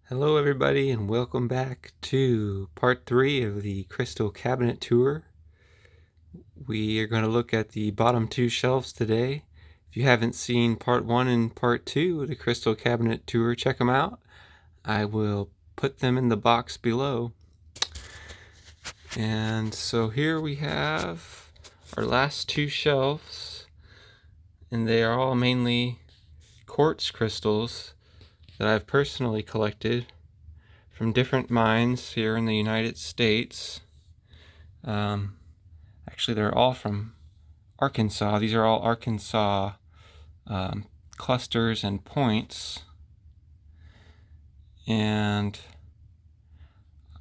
Hello everybody and welcome back to part 3 of the crystal cabinet tour. We are going to look at the bottom two shelves today. If you haven't seen part 1 and part 2 of the crystal cabinet tour, check them out. I will put them in the box below. And so here we have our last two shelves, and they are all mainly quartz crystals that I've personally collected from different mines here in the United States. Actually, they're all from Arkansas. These are all Arkansas clusters and points. And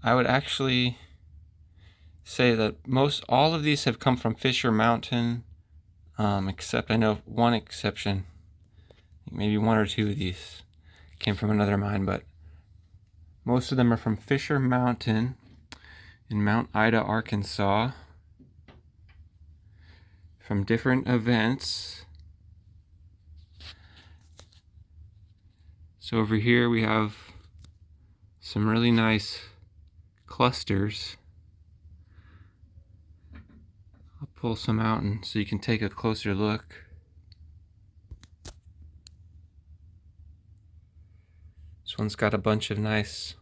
I would actually say that all of these have come from Fisher Mountain, except I know one exception. Maybe one or two of these came from another mine, but most of them are from Fisher Mountain in Mount Ida, Arkansas, from different events. So over here we have some really nice clusters. I'll pull some out and so you can take a closer look. This one's got a bunch of nice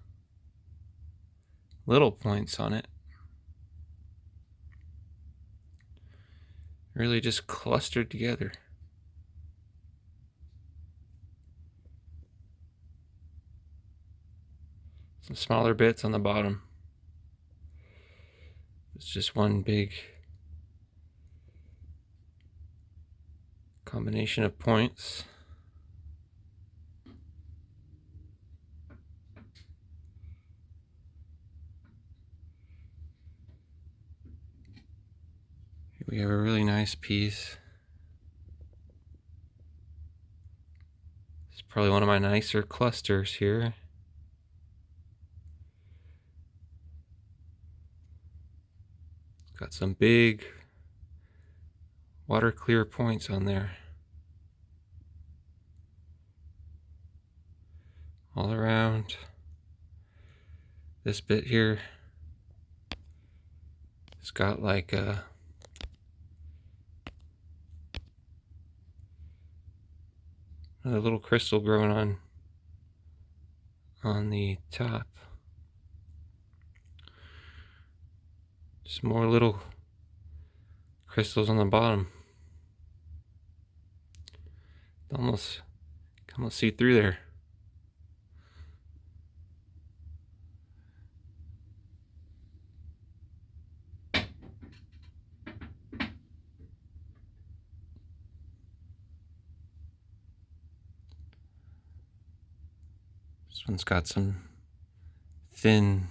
little points on it. Really just clustered together. Some smaller bits on the bottom. It's just one big combination of points. Here we have a really nice piece. It's probably one of my nicer clusters here. Got some big water clear points on there. All around. This bit here, it's got like a another little crystal growing on the top. Just more little crystals on the bottom. Almost see through there. This one's got some thin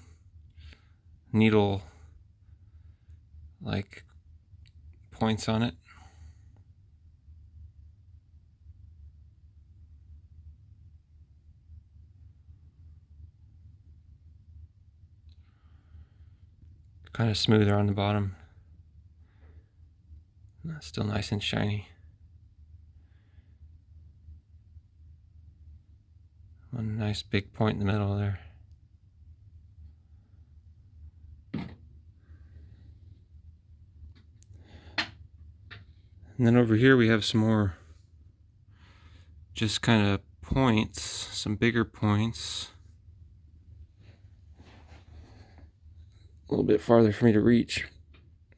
needle like points on it. Kind of smoother on the bottom. Still nice and shiny. One nice big point in the middle there. And then over here we have some more just kind of points, some bigger points. A little bit farther for me to reach.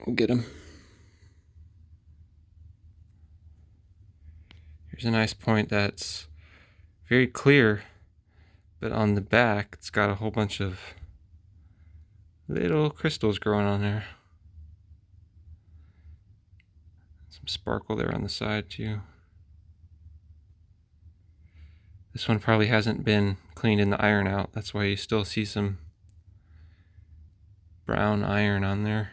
We'll get them. Here's a nice point that's very clear, but on the back it's got a whole bunch of little crystals growing on there. Some sparkle there on the side too. This one probably hasn't been cleaned in the iron out. That's why you still see some brown iron on there.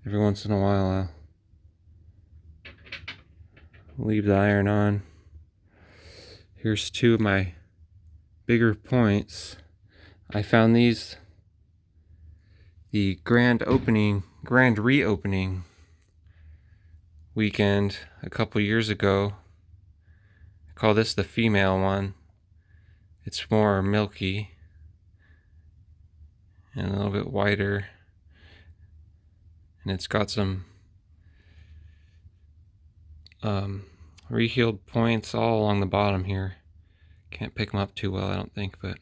Every once in a while I'll leave the iron on. Here's two of my bigger points. I found these the grand reopening weekend a couple years ago. I call this the female one. it's more milky and a little bit whiter, and it's got some rehealed points all along the bottom here. Can't pick them up too well, I don't think, but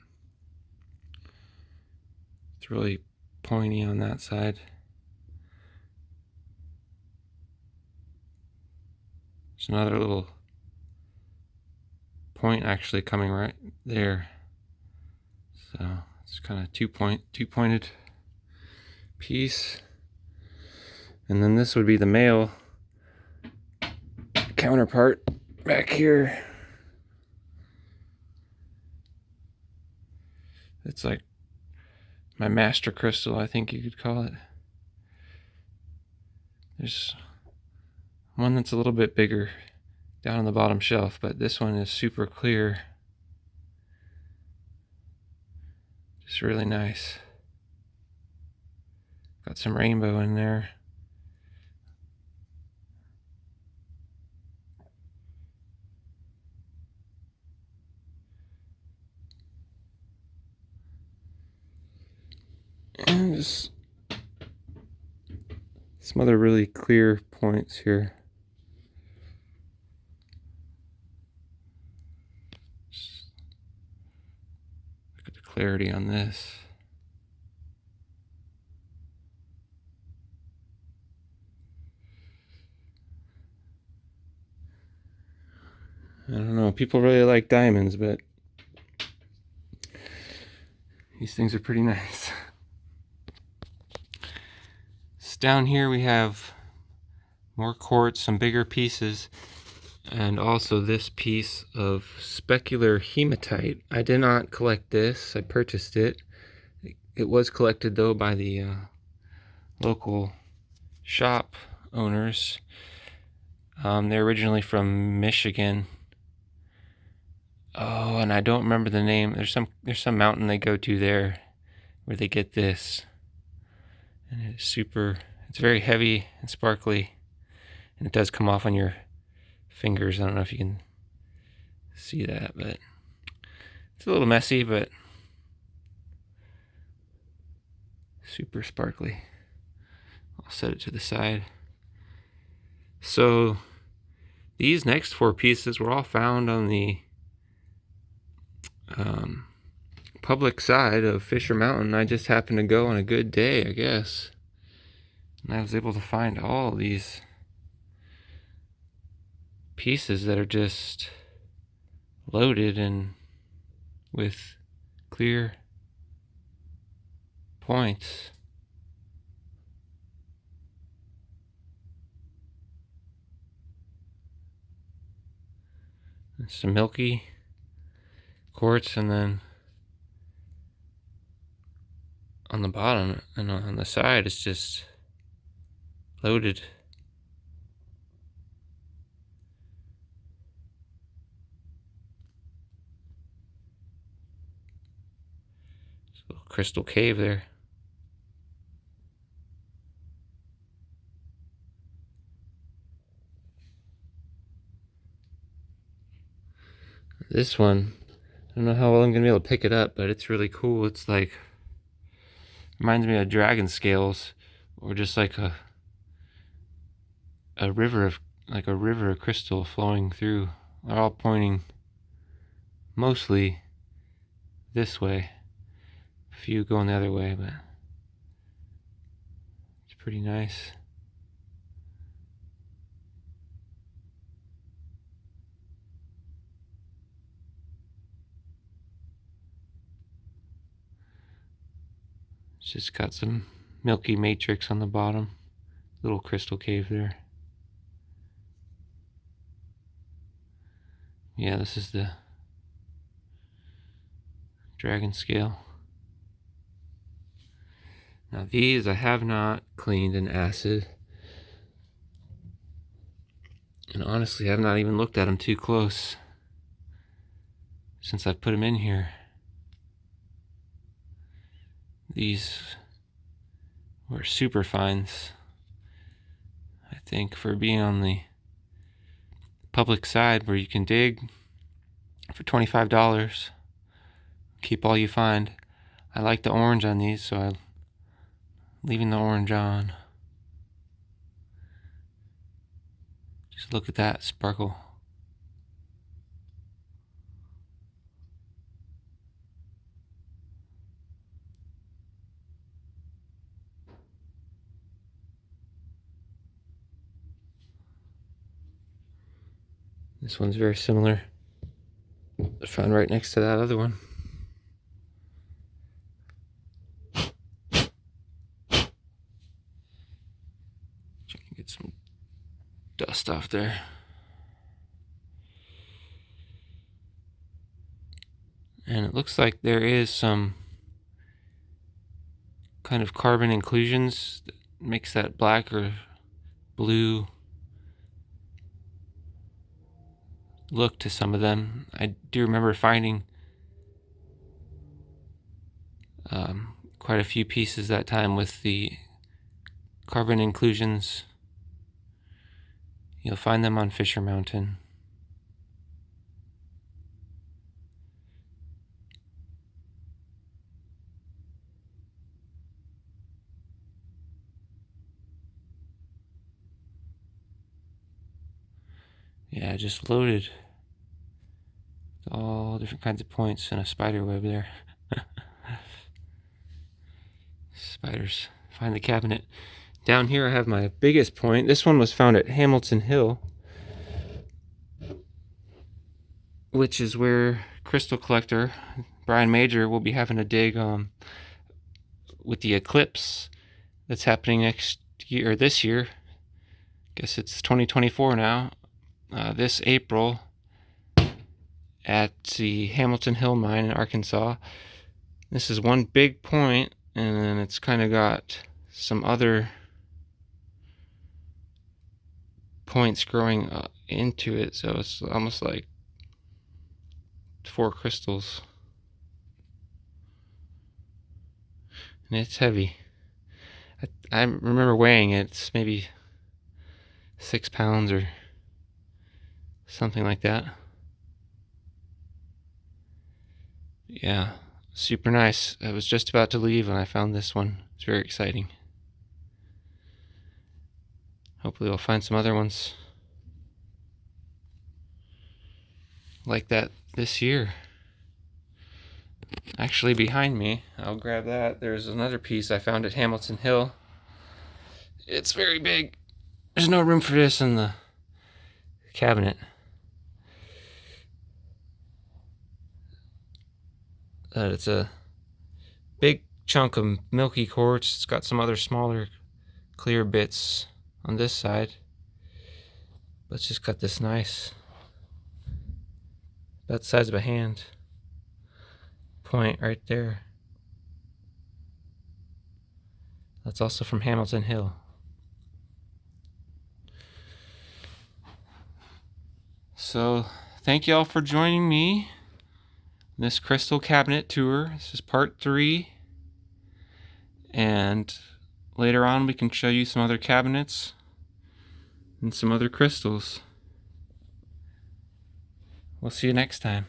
it's really pointy on that side. There's another little point actually coming right there. So it's kind of two-pointed piece. And then this would be the male counterpart back here. It's like my master crystal, I think you could call it. There's one that's a little bit bigger down on the bottom shelf, but this one is super clear. Just really nice. Got some rainbow in there. And just some other really clear points here. Just look at the clarity on this. I don't know, people really like diamonds, but these things are pretty nice. So down here we have more quartz, some bigger pieces, and also this piece of specular hematite. I did not collect this, I purchased it. It was collected though by the local shop owners. They're originally from Michigan. Oh, and I don't remember the name. There's some mountain they go to there where they get this. And it's very heavy and sparkly. And it does come off on your fingers. I don't know if you can see that, but it's a little messy, but super sparkly. I'll set it to the side. So these next four pieces were all found on the public side of Fisher Mountain. I just happened to go on a good day, I guess, and I was able to find all these pieces that are just loaded and with clear points. It's some milky quartz, and then on the bottom and on the side it's just loaded. It's a little crystal cave there. This one, I don't know how well I'm gonna be able to pick it up, but it's really cool. It's like, reminds me of dragon scales, or just like a river of crystal flowing through. They're all pointing mostly this way. A few going the other way, but it's pretty nice. It's just got some milky matrix on the bottom. Little crystal cave there. Yeah, this is the dragon scale. Now these I have not cleaned in acid. And honestly, I've not even looked at them too close since I put them in here. These were super fines, I think, for being on the public side where you can dig for $25. keep all you find. I like the orange on these, so I'm leaving the orange on. Just look at that sparkle. This one's very similar. I found right next to that other one. Trying to get some dust off there. And it looks like there is some kind of carbon inclusions that makes that black or blue look to some of them. I do remember finding quite a few pieces that time with the carbon inclusions. You'll find them on Fisher Mountain. Yeah, just loaded with all different kinds of points and a spider web there. Spiders. Find the cabinet. Down here I have my biggest point. This one was found at Hamilton Hill, which is where crystal collector Brian Major will be having a dig with the eclipse that's happening next year, or this year. Guess it's 2024 now. This April at the Hamilton Hill mine in Arkansas. This is one big point, and then it's kind of got some other points growing into it, so it's almost like 4 crystals. And it's heavy. I remember weighing it. It's maybe 6 pounds or something like that. Yeah, super nice. I was just about to leave when I found this one. It's very exciting. Hopefully we'll find some other ones like that this year. Actually, behind me, I'll grab that. There's another piece I found at Hamilton Hill. It's very big. There's no room for this in the cabinet. It's a big chunk of milky quartz. It's got some other smaller clear bits on this side. Let's just cut this nice, about the size of a hand, point right there. That's also from Hamilton Hill. So thank you all for joining me in this crystal cabinet tour. This is part 3, and later on we can show you some other cabinets and some other crystals. We'll see you next time.